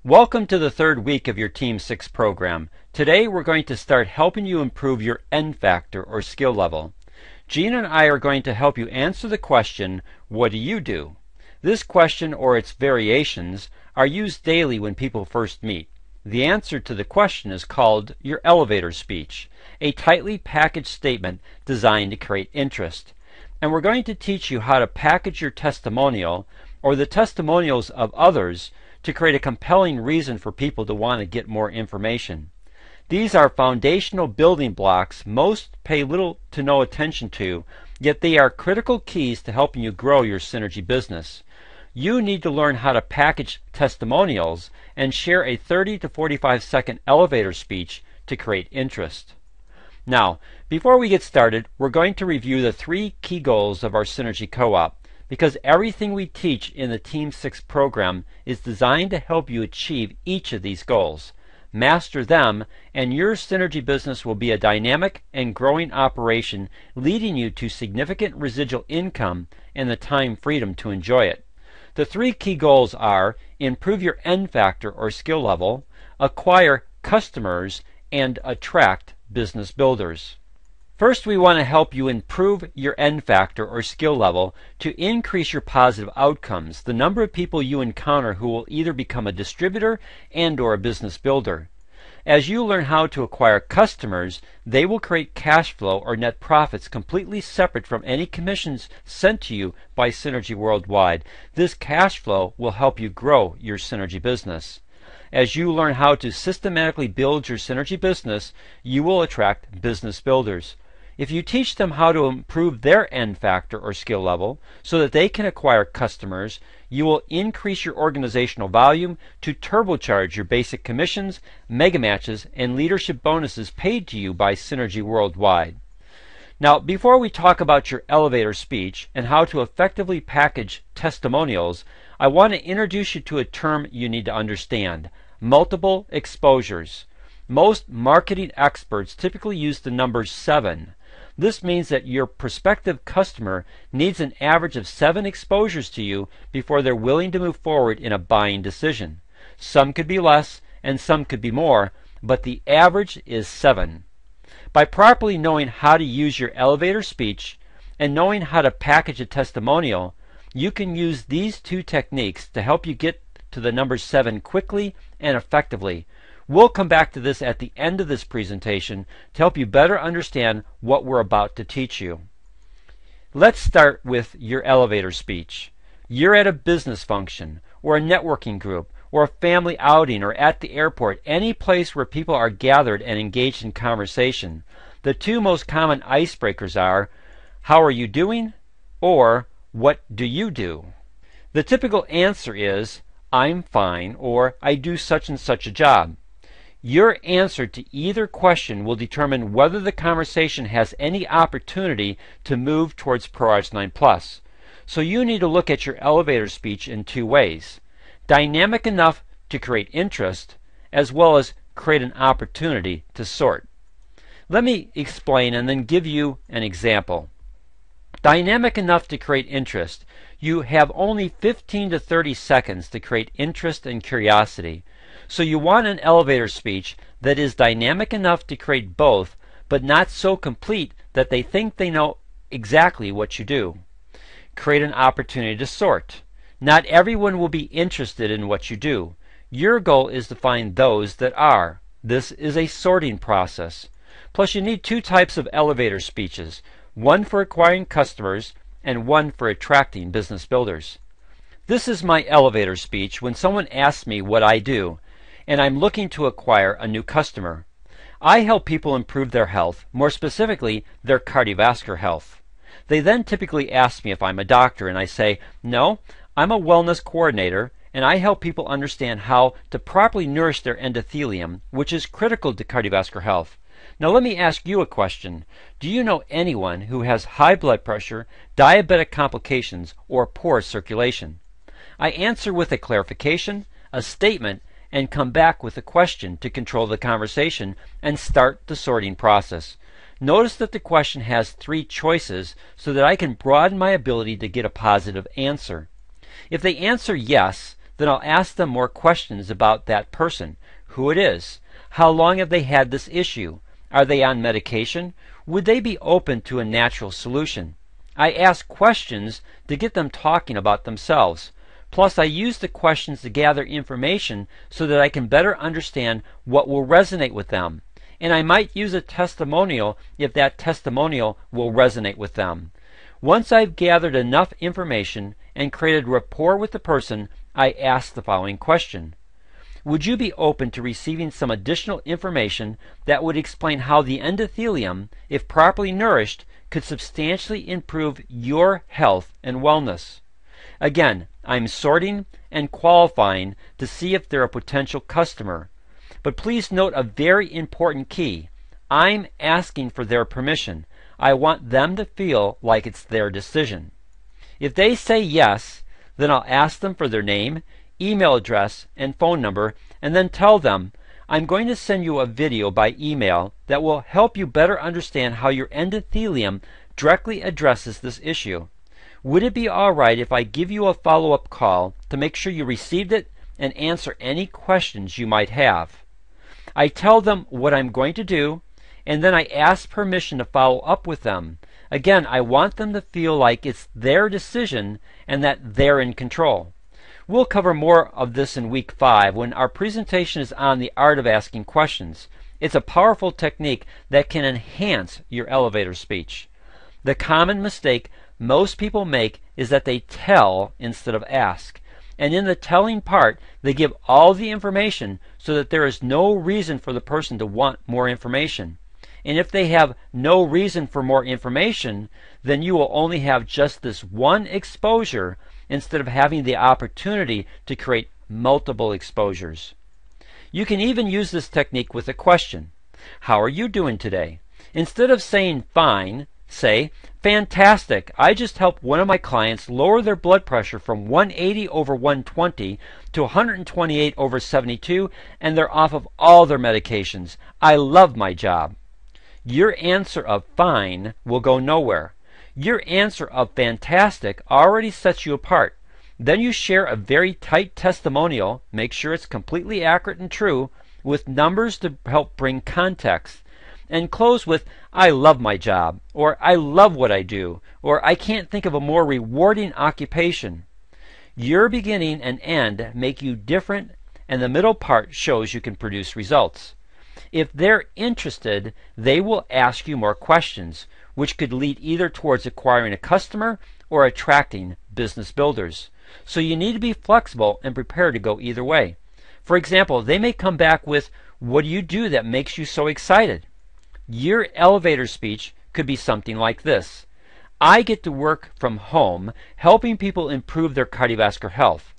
Welcome to the third week of your Team 6 program. Today we're going to start helping you improve your N factor or skill level. Gene and I are going to help you answer the question, what do you do? This question or its variations are used daily when people first meet. The answer to the question is called your elevator speech, a tightly packaged statement designed to create interest. And we're going to teach you how to package your testimonial or the testimonials of others to create a compelling reason for people to want to get more information. These are foundational building blocks most pay little to no attention to, yet they are critical keys to helping you grow your synergy business. You need to learn how to package testimonials and share a 30 to 45 second elevator speech to create interest. Now, before we get started, we're going to review the 3 key goals of our Synergy Co-op, because everything we teach in the Team 6 program is designed to help you achieve each of these goals. Master them, and your synergy business will be a dynamic and growing operation, leading you to significant residual income and the time freedom to enjoy it. The 3 key goals are improve your N factor or skill level, acquire customers, and attract business builders. First, we want to help you improve your N factor or skill level to increase your positive outcomes, the number of people you encounter who will either become a distributor and or a business builder. As you learn how to acquire customers, they will create cash flow or net profits completely separate from any commissions sent to you by Synergy Worldwide. This cash flow will help you grow your Synergy business. As you learn how to systematically build your Synergy business, you will attract business builders. If you teach them how to improve their N factor or skill level so that they can acquire customers, you will increase your organizational volume to turbocharge your basic commissions, mega matches, and leadership bonuses paid to you by Synergy Worldwide. Now, before we talk about your elevator speech and how to effectively package testimonials, I want to introduce you to a term you need to understand: multiple exposures. Most marketing experts typically use the number 7. This means that your prospective customer needs an average of 7 exposures to you before they're willing to move forward in a buying decision. Some could be less and some could be more, but the average is 7. By properly knowing how to use your elevator speech and knowing how to package a testimonial, you can use these 2 techniques to help you get to the number 7 quickly and effectively. We'll come back to this at the end of this presentation to help you better understand what we're about to teach you. Let's start with your elevator speech. You're at a business function, or a networking group, or a family outing, or at the airport, any place where people are gathered and engaged in conversation. The 2 most common icebreakers are, how are you doing? Or, what do you do? The typical answer is, I'm fine, or I do such and such a job. Your answer to either question will determine whether the conversation has any opportunity to move towards ProArts 9 Plus. So you need to look at your elevator speech in 2 ways: dynamic enough to create interest, as well as create an opportunity to sort. Let me explain and then give you an example. Dynamic enough to create interest. You have only 15 to 30 seconds to create interest and curiosity. So you want an elevator speech that is dynamic enough to create both, but not so complete that they think they know exactly what you do. Create an opportunity to sort. Not everyone will be interested in what you do. Your goal is to find those that are. This is a sorting process. Plus, you need 2 types of elevator speeches: one for acquiring customers and one for attracting business builders. This is my elevator speech when someone asks me what I do, and I'm looking to acquire a new customer. I help people improve their health, more specifically their cardiovascular health. They then typically ask me if I'm a doctor, and I say, no, I'm a wellness coordinator, and I help people understand how to properly nourish their endothelium, which is critical to cardiovascular health. Now let me ask you a question. Do you know anyone who has high blood pressure, diabetic complications, or poor circulation? I answer with a clarification, a statement, and come back with a question to control the conversation and start the sorting process. Notice that the question has 3 choices so that I can broaden my ability to get a positive answer. If they answer yes, then I'll ask them more questions about that person, who it is, how long have they had this issue, are they on medication, would they be open to a natural solution. I ask questions to get them talking about themselves. Plus, I use the questions to gather information so that I can better understand what will resonate with them. And I might use a testimonial if that testimonial will resonate with them. Once I've gathered enough information and created rapport with the person, I ask the following question. Would you be open to receiving some additional information that would explain how the endothelium, if properly nourished, could substantially improve your health and wellness? Again, I'm sorting and qualifying to see if they're a potential customer. But please note a very important key. I'm asking for their permission. I want them to feel like it's their decision. If they say yes, then I'll ask them for their name, email address, and phone number, and then tell them, I'm going to send you a video by email that will help you better understand how your endothelium directly addresses this issue. Would it be all right if I give you a follow-up call to make sure you received it and answer any questions you might have? I tell them what I'm going to do, and then I ask permission to follow up with them. Again, I want them to feel like it's their decision and that they're in control. We'll cover more of this in week 5 when our presentation is on the art of asking questions. It's a powerful technique that can enhance your elevator speech. The common mistake most people make is that they tell instead of ask. And in the telling part, they give all the information so that there is no reason for the person to want more information. And if they have no reason for more information, then you will only have just this one exposure instead of having the opportunity to create multiple exposures. You can even use this technique with a question. How are you doing today? Instead of saying fine, say, fantastic, I just helped one of my clients lower their blood pressure from 180 over 120 to 128 over 72, and they're off of all their medications. I love my job. Your answer of fine will go nowhere. Your answer of fantastic already sets you apart. Then you share a very tight testimonial, make sure it's completely accurate and true, with numbers to help bring context. And close with, I love my job, or I love what I do, or I can't think of a more rewarding occupation. Your beginning and end make you different, and the middle part shows you can produce results. If they're interested, they will ask you more questions, which could lead either towards acquiring a customer or attracting business builders. So you need to be flexible and prepared to go either way. For example, they may come back with, what do you do that makes you so excited? Your elevator speech could be something like this. I get to work from home helping people improve their cardiovascular health.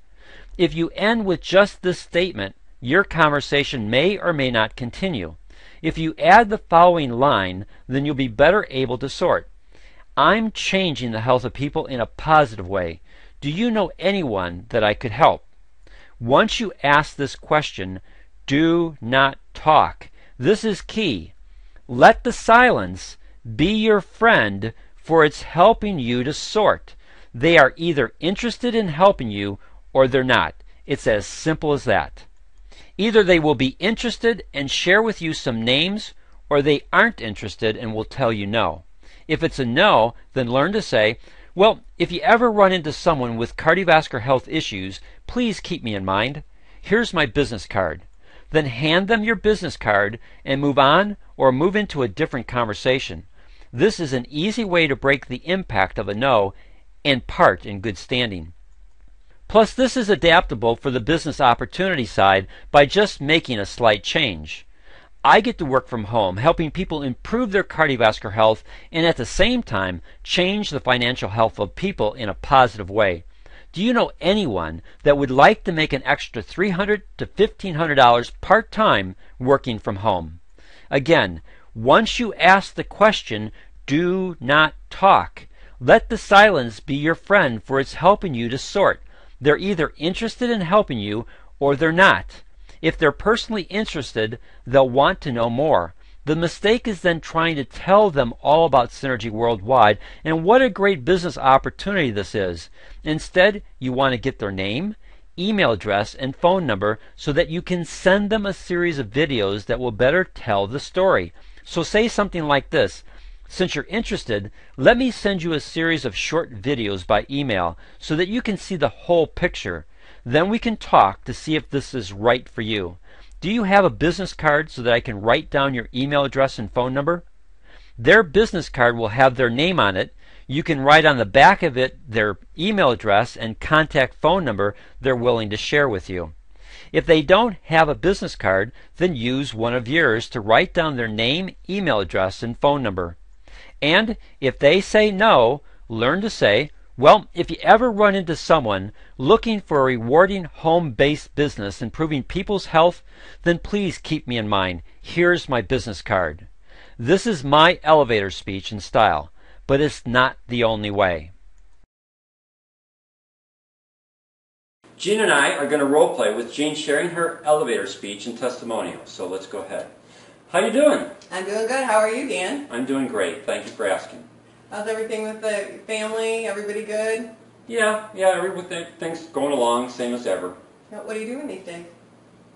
If you end with just this statement, your conversation may or may not continue. If you add the following line, then you'll be better able to sort. I'm changing the health of people in a positive way. Do you know anyone that I could help? Once you ask this question, do not talk. This is key. Let the silence be your friend, for it's helping you to sort. They are either interested in helping you or they're not. It's as simple as that. Either they will be interested and share with you some names, or they aren't interested and will tell you no. If it's a no, then learn to say, well, if you ever run into someone with cardiovascular health issues, please keep me in mind. Here's my business card. Then hand them your business card and move on or move into a different conversation. This is an easy way to break the impact of a no and part in good standing. Plus, this is adaptable for the business opportunity side by just making a slight change. I get to work from home helping people improve their cardiovascular health and at the same time change the financial health of people in a positive way. Do you know anyone that would like to make an extra $300 to $1,500 part-time working from home? Again, once you ask the question, do not talk. Let the silence be your friend, for it's helping you to sort. They're either interested in helping you or they're not. If they're personally interested, they'll want to know more. The mistake is then trying to tell them all about Synergy Worldwide and what a great business opportunity this is. Instead, you want to get their name, email address, and phone number so that you can send them a series of videos that will better tell the story. So say something like this: since you're interested, let me send you a series of short videos by email so that you can see the whole picture. Then we can talk to see if this is right for you. Do you have a business card so that I can write down your email address and phone number? Their business card will have their name on it. You can write on the back of it their email address and contact phone number they're willing to share with you. If they don't have a business card, then use one of yours to write down their name, email address, and phone number. And if they say no, learn to say, well, if you ever run into someone looking for a rewarding home-based business improving people's health, then please keep me in mind. Here's my business card. This is my elevator speech and style, but it's not the only way. Jean and I are going to role play with Jean sharing her elevator speech and testimonial. So let's go ahead. How you doing? I'm doing good. How are you, Dan? I'm doing great. Thank you for asking. How's everything with the family? Everybody good? Yeah, everything's going along, same as ever. What are you doing these days?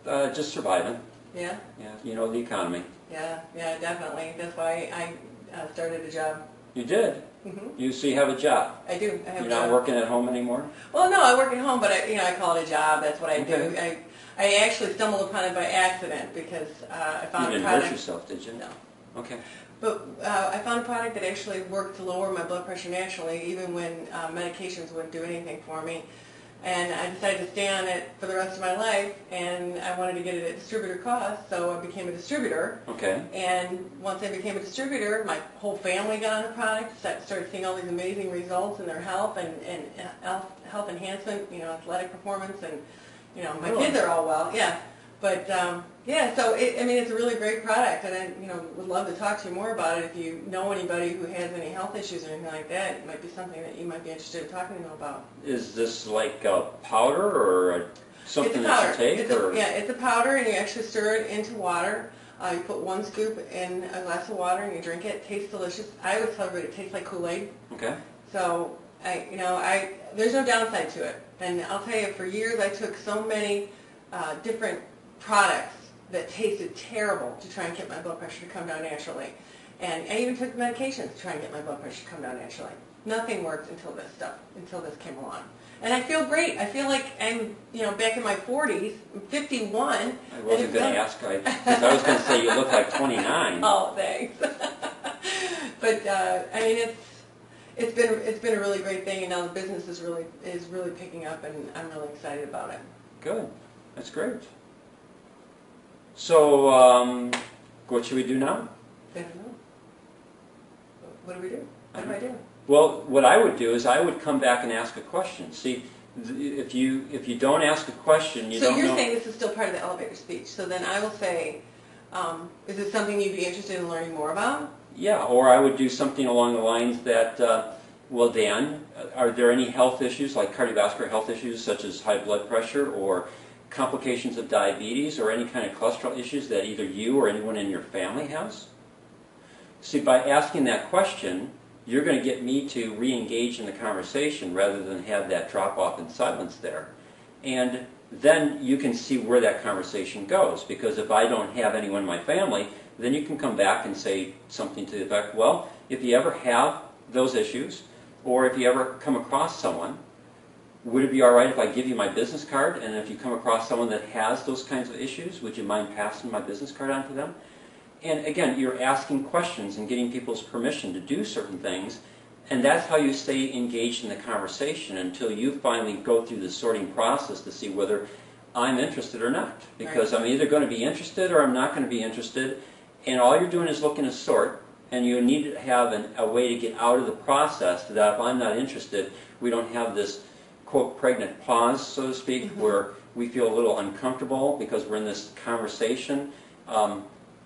Just surviving. Yeah? Yeah, you know, the economy. Yeah, definitely. That's why I started a job. You did? Mm-hmm. So you have a job? I do. I have You're a job. not working at home anymore? Well, no, I work at home, but I call it a job. That's what I Okay. do. I actually stumbled upon it by accident because I found You a didn't product. hurt yourself, did you? No. Okay. But I found a product that actually worked to lower my blood pressure naturally, even when medications wouldn't do anything for me. And I decided to stay on it for the rest of my life, and I wanted to get it at distributor cost, so I became a distributor. Okay. And once I became a distributor, my whole family got on the product, started seeing all these amazing results in their health and health enhancement, athletic performance, and my Really? kids are all well. Yeah. But so it's a really great product, and I would love to talk to you more about it. If you know anybody who has any health issues or anything like that, it might be something that you might be interested in talking to them about. Is this like a powder or something that you take? It's a powder, and you actually stir it into water. You put 1 scoop in a glass of water, and you drink it. It tastes delicious. I always tell everybody it tastes like Kool-Aid. Okay. So there's no downside to it. And I'll tell you, for years I took so many different products that tasted terrible to try and get my blood pressure to come down naturally. And I even took medications to try and get my blood pressure to come down naturally. Nothing worked until this came along. And I feel great. I feel like I'm, back in my 40s, I'm 51. I wasn't going to ask, because I was going to say you look like 29. Oh, thanks. But, it's been a really great thing, and now the business is really picking up, and I'm really excited about it. Good. That's great. So, what should we do now? I don't know. What do we do? What do I do? Well, what I would do is I would come back and ask a question. See, if you don't ask a question, you don't know. So you're saying this is still part of the elevator speech. So then I will say, is it something you'd be interested in learning more about? Yeah, or I would do something along the lines that, well, Dan, are there any health issues, like cardiovascular health issues, such as high blood pressure or complications of diabetes or any kind of cholesterol issues that either you or anyone in your family has? See, by asking that question, you're going to get me to re-engage in the conversation rather than have that drop off in silence there. And then you can see where that conversation goes, because if I don't have anyone in my family, then you can come back and say something to the effect, well, if you ever have those issues, or if you ever come across someone, would it be all right if I give you my business card, and if you come across someone that has those kinds of issues, would you mind passing my business card on to them? And again, you're asking questions and getting people's permission to do certain things, and that's how you stay engaged in the conversation until you finally go through the sorting process to see whether I'm interested or not. Because I'm either going to be interested or I'm not going to be interested, and all you're doing is looking to sort, and you need to have a way to get out of the process so that if I'm not interested, we don't have this, quote, pregnant pause, so to speak, where we feel a little uncomfortable because we're in this conversation.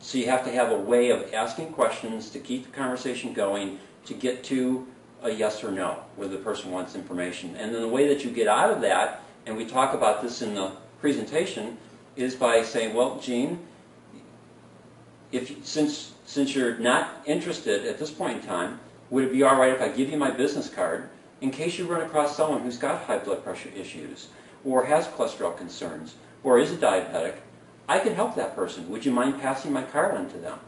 So you have to have a way of asking questions to keep the conversation going, to get to a yes or no, whether the person wants information. And then the way that you get out of that, and we talk about this in the presentation, is by saying, well, Jean, since you're not interested at this point in time, would it be all right if I give you my business card in case you run across someone who's got high blood pressure issues, or has cholesterol concerns, or is a diabetic, I can help that person. Would you mind passing my card on to them?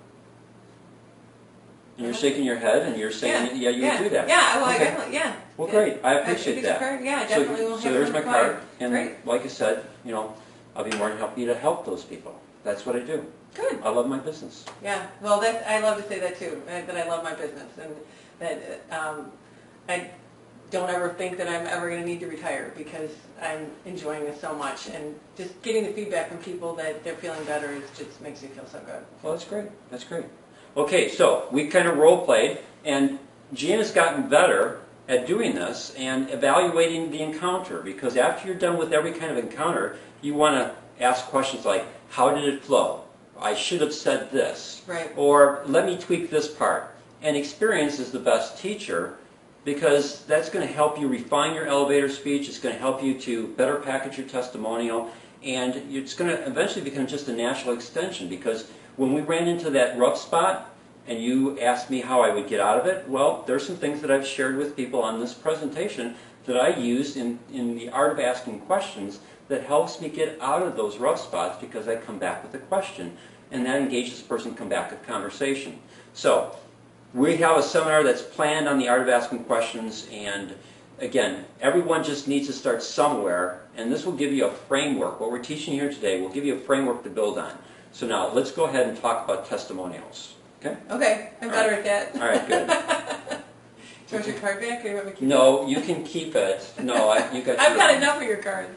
And you're shaking your head, and you're saying, yeah, you would do that. Yeah, well, okay. I definitely, yeah. Well, great. I appreciate that. Yeah, I definitely will. So there's my card, and great. like I said, I'll be more than happy to help those people. That's what I do. Good. I love my business. Yeah, well, I love to say that too, that I love my business, and that I don't ever think that I'm ever going to need to retire because I'm enjoying this so much, and just getting the feedback from people that they're feeling better just makes me feel so good. Well, that's great. That's great. Okay, so we kind of role played, and Jean has gotten better at doing this and evaluating the encounter, because after you're done with every kind of encounter, you want to ask questions like, how did it flow? I should have said this. Right. Or let me tweak this part. And experience is the best teacher, because that's going to help you refine your elevator speech. It's going to help you to better package your testimonial, and it's going to eventually become just a natural extension, because when we ran into that rough spot and you asked me how I would get out of it, well, there's some things that I've shared with people on this presentation that I use in the art of asking questions that helps me get out of those rough spots, because I come back with a question, and that engages the person to come back with conversation. So we have a seminar that's planned on the art of asking questions, and again, everyone just needs to start somewhere, and this will give you a framework. What we're teaching here today will give you a framework to build on. So now, let's go ahead and talk about testimonials. Okay? Okay, I'm better at that. All right, good. Do you want your card back, or you want me to keep it? No, you can keep it. No, you got. I've got enough of your cards.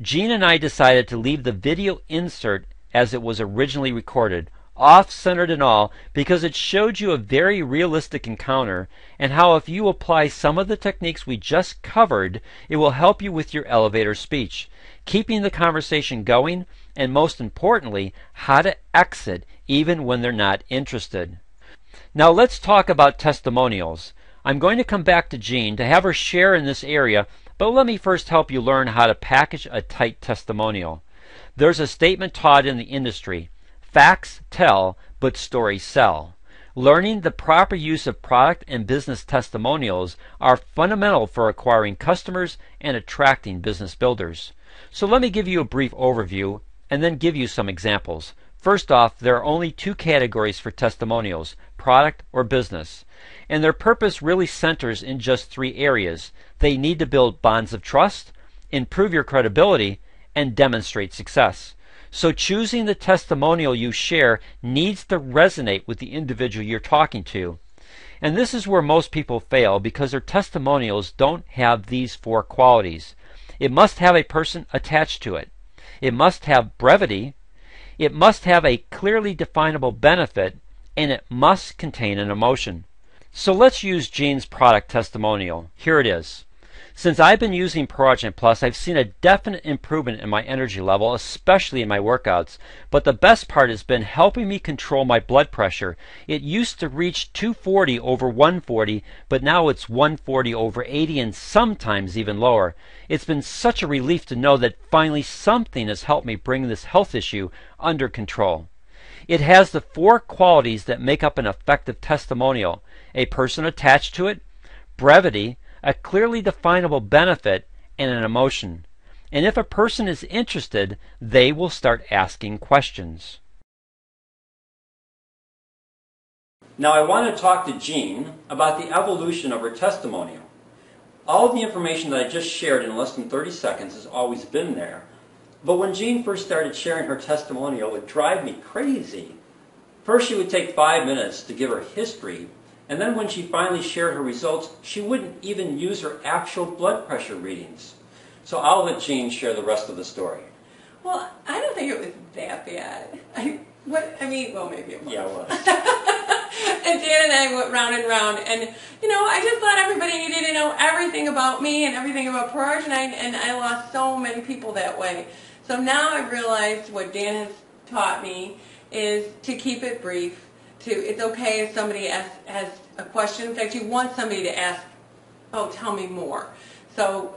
Jean and I decided to leave the video insert as it was originally recorded, off-centered and all, because it showed you a very realistic encounter, and how if you apply some of the techniques we just covered, it will help you with your elevator speech, keeping the conversation going, and most importantly, how to exit even when they're not interested. Now let's talk about testimonials. I'm going to come back to Jean to have her share in this area, but let me first help you learn how to package a tight testimonial. There's a statement taught in the industry: facts tell, but stories sell. Learning the proper use of product and business testimonials are fundamental for acquiring customers and attracting business builders. So let me give you a brief overview and then give you some examples. First off, there are only two categories for testimonials: product or business. And their purpose really centers in just three areas. They need to build bonds of trust, improve your credibility, and demonstrate success. So choosing the testimonial you share needs to resonate with the individual you're talking to. And this is where most people fail, because their testimonials don't have these four qualities. It must have a person attached to it. It must have brevity. It must have a clearly definable benefit, and it must contain an emotion. So let's use Jean's product testimonial. Here it is. Since I've been using ProAgent Plus, I've seen a definite improvement in my energy level, especially in my workouts. But the best part has been helping me control my blood pressure. It used to reach 240 over 140, but now it's 140 over 80 and sometimes even lower. It's been such a relief to know that finally something has helped me bring this health issue under control. It has the four qualities that make up an effective testimonial: a person attached to it, brevity, a clearly definable benefit, and an emotion. And if a person is interested, they will start asking questions. Now I want to talk to Jean about the evolution of her testimonial. All of the information that I just shared in less than 30 seconds has always been there. But when Jean first started sharing her testimonial, it would drive me crazy. First, she would take 5 minutes to give her history, and then when she finally shared her results, she wouldn't even use her actual blood pressure readings. So I'll let Jean share the rest of the story. Well, I don't think it was that bad. Well, maybe it was. Yeah, it was. And Dan and I went round and round, and I just thought everybody needed to know everything about me and everything about ProAgent, and I lost so many people that way. So now I've realized what Dan has taught me is to keep it brief. It's okay if somebody has a question. In fact, you want somebody to ask, "Oh, tell me more." So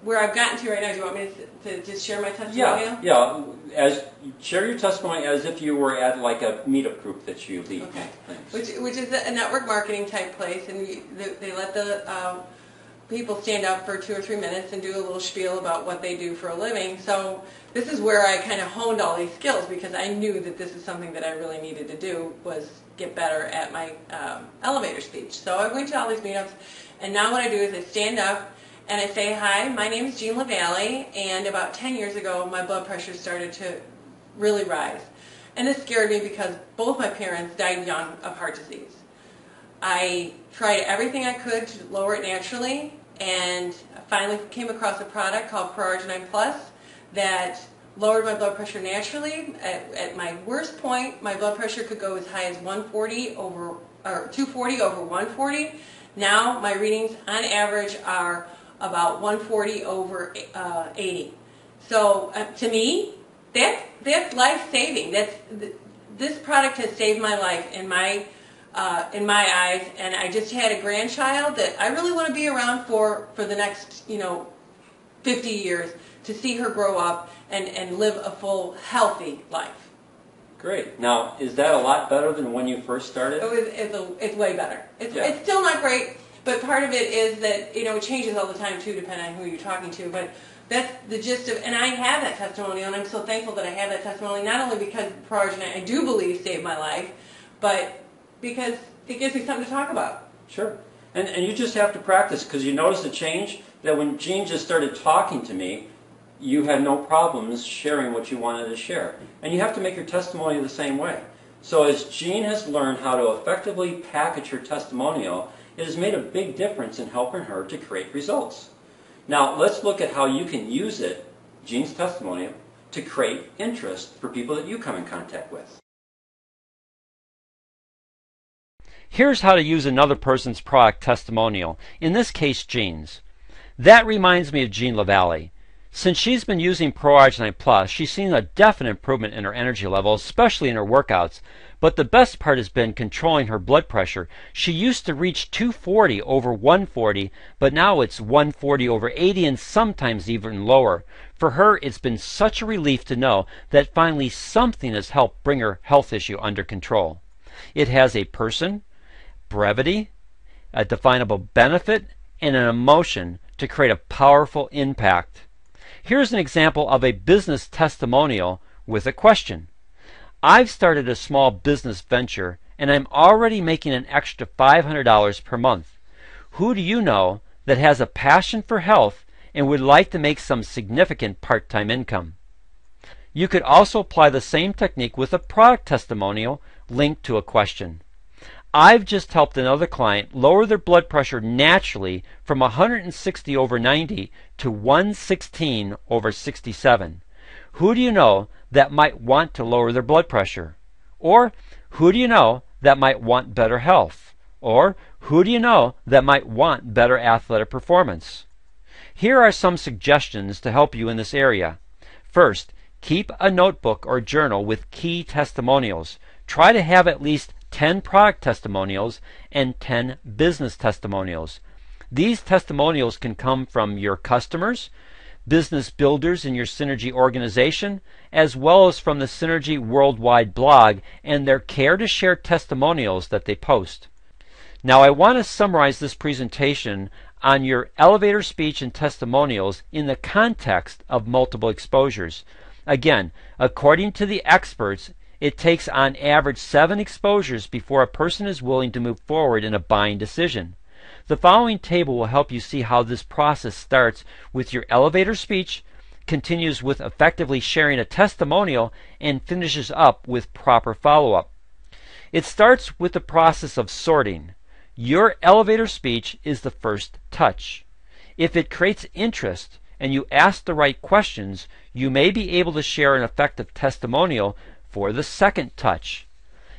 where I've gotten to right now, do you want me to just share my testimonial? Yeah. Share your testimony as if you were at like a meetup group that you lead. Okay. Which is a network marketing type place, and they let the people stand up for 2 or 3 minutes and do a little spiel about what they do for a living. So this is where I kind of honed all these skills, because I knew that this is something that I really needed to do, was get better at my elevator speech. So I went to all these meetups, and now what I do is I stand up and I say, hi, my name is Jean LaVallie, and about 10 years ago my blood pressure started to really rise. And this scared me because both my parents died young of heart disease. I tried everything I could to lower it naturally, and finally came across a product called Pro-Arginine Plus that lowered my blood pressure naturally. At my worst point, my blood pressure could go as high as 240 over 140. Now my readings on average are about 140 over 80. So to me, that's life-saving. This product has saved my life in my eyes, and I just had a grandchild that I really want to be around for the next 50 years, to see her grow up and live a full, healthy life. Great. Now, is that a lot better than when you first started? It's way better. It's still not great, but part of it is that it changes all the time too, depending on who you're talking to. But that's the gist of, and I have that testimonial, and I'm so thankful that I have that testimonial. Not only because Pro-Arginine, I do believe, saved my life, but because it gives me something to talk about. Sure. And you just have to practice, because you notice the change that when Jean just started talking to me, you had no problems sharing what you wanted to share. And you have to make your testimony the same way. So as Jean has learned how to effectively package her testimonial, it has made a big difference in helping her to create results. Now let's look at how you can use it, Jean's testimonial, to create interest for people that you come in contact with. Here's how to use another person's product testimonial, in this case Jean's. That reminds me of Jean LaVallie. Since she's been using Pro-Arginine Plus, she's seen a definite improvement in her energy level, especially in her workouts. But the best part has been controlling her blood pressure. She used to reach 240 over 140, but now it's 140 over 80 and sometimes even lower. For her, it's been such a relief to know that finally something has helped bring her health issue under control. It has a person, brevity, a definable benefit, and an emotion to create a powerful impact. Here's an example of a business testimonial with a question. I've started a small business venture, and I'm already making an extra $500 per month. Who do you know that has a passion for health and would like to make some significant part-time income? You could also apply the same technique with a product testimonial linked to a question. I've just helped another client lower their blood pressure naturally from 160 over 90 to 116 over 67. Who do you know that might want to lower their blood pressure? Or who do you know that might want better health? Or who do you know that might want better athletic performance? Here are some suggestions to help you in this area. First, keep a notebook or journal with key testimonials. Try to have at least 10 product testimonials and 10 business testimonials. These testimonials can come from your customers, business builders in your Synergy organization, as well as from the Synergy Worldwide blog and their care to share testimonials that they post. Now I want to summarize this presentation on your elevator speech and testimonials in the context of multiple exposures. Again, according to the experts, it takes on average 7 exposures before a person is willing to move forward in a buying decision. The following table will help you see how this process starts with your elevator speech, continues with effectively sharing a testimonial, and finishes up with proper follow-up. It starts with the process of sorting. Your elevator speech is the first touch. If it creates interest and you ask the right questions, you may be able to share an effective testimonial for the second touch.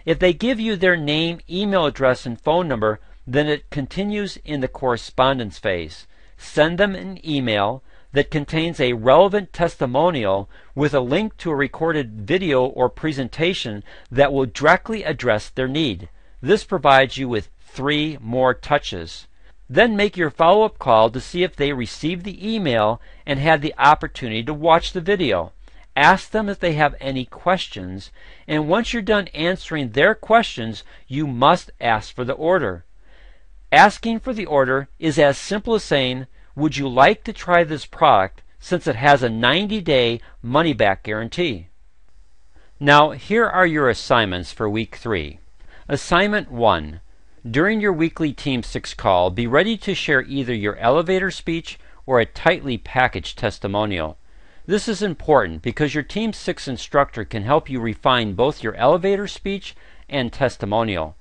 If they give you their name, email address, and phone number, then it continues in the correspondence phase. Send them an email that contains a relevant testimonial with a link to a recorded video or presentation that will directly address their need. This provides you with 3 more touches. Then make your follow-up call to see if they received the email and had the opportunity to watch the video. Ask them if they have any questions, and once you're done answering their questions, you must ask for the order. Asking for the order is as simple as saying, would you like to try this product since it has a 90-day money-back guarantee? Now, here are your assignments for week 3. Assignment 1. During your weekly Team 6 call, be ready to share either your elevator speech or a tightly packaged testimonial. This is important because your Team 6 instructor can help you refine both your elevator speech and testimonial.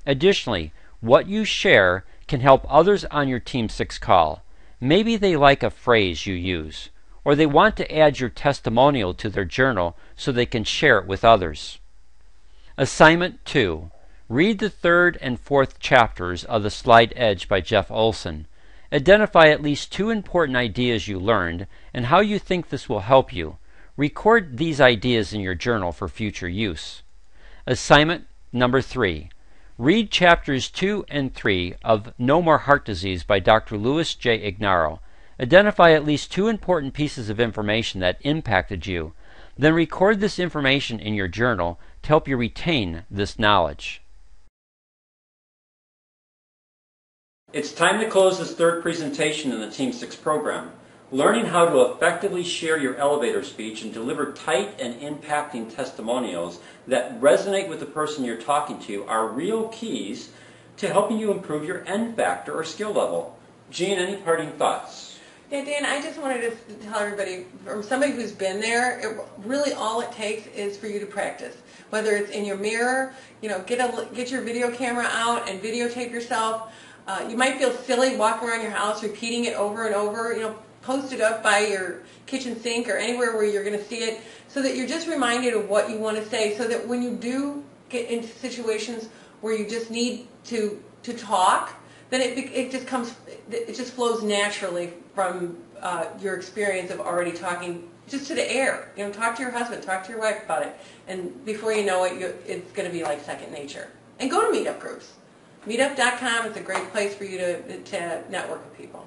Additionally, what you share can help others on your Team 6 call. Maybe they like a phrase you use, or they want to add your testimonial to their journal so they can share it with others. Assignment 2. Read the 3rd and 4th chapters of The Slight Edge by Jeff Olson. Identify at least 2 important ideas you learned and how you think this will help you. Record these ideas in your journal for future use. Assignment number 3. Read chapters 2 and 3 of No More Heart Disease by Dr. Louis J. Ignarro. Identify at least 2 important pieces of information that impacted you. Then record this information in your journal to help you retain this knowledge. It's time to close this 3rd presentation in the Team 6 program. Learning how to effectively share your elevator speech and deliver tight and impacting testimonials that resonate with the person you're talking to are real keys to helping you improve your N factor or skill level. Jean, any parting thoughts? Yeah, Dan, I just wanted to tell everybody, from somebody who's been there, really all it takes is for you to practice. Whether it's in your mirror, get your video camera out and videotape yourself. You might feel silly walking around your house repeating it over and over. Post it up by your kitchen sink or anywhere where you're going to see it, so that you're just reminded of what you want to say, so that when you do get into situations where you just need to talk, then it just flows naturally from your experience of already talking just to the air. Talk to your husband, talk to your wife about it, and before you know it, it's going to be like second nature. And go to meetup groups. Meetup.com is a great place for you to network with people.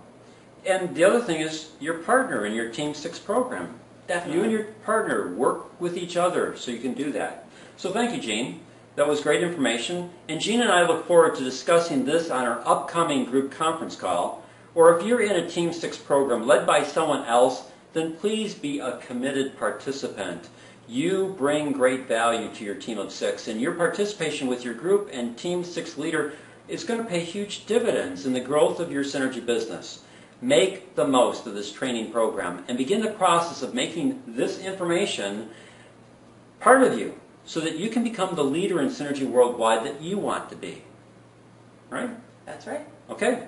And the other thing is your partner in your Team 6 program. Definitely. You and your partner work with each other so you can do that. So thank you, Jean. That was great information. And Jean and I look forward to discussing this on our upcoming group conference call. Or if you're in a Team 6 program led by someone else, then please be a committed participant. You bring great value to your team of 6, and your participation with your group and Team 6 leader is going to pay huge dividends in the growth of your Synergy business. Make the most of this training program and begin the process of making this information part of you so that you can become the leader in Synergy worldwide that you want to be. Right? That's right. Okay.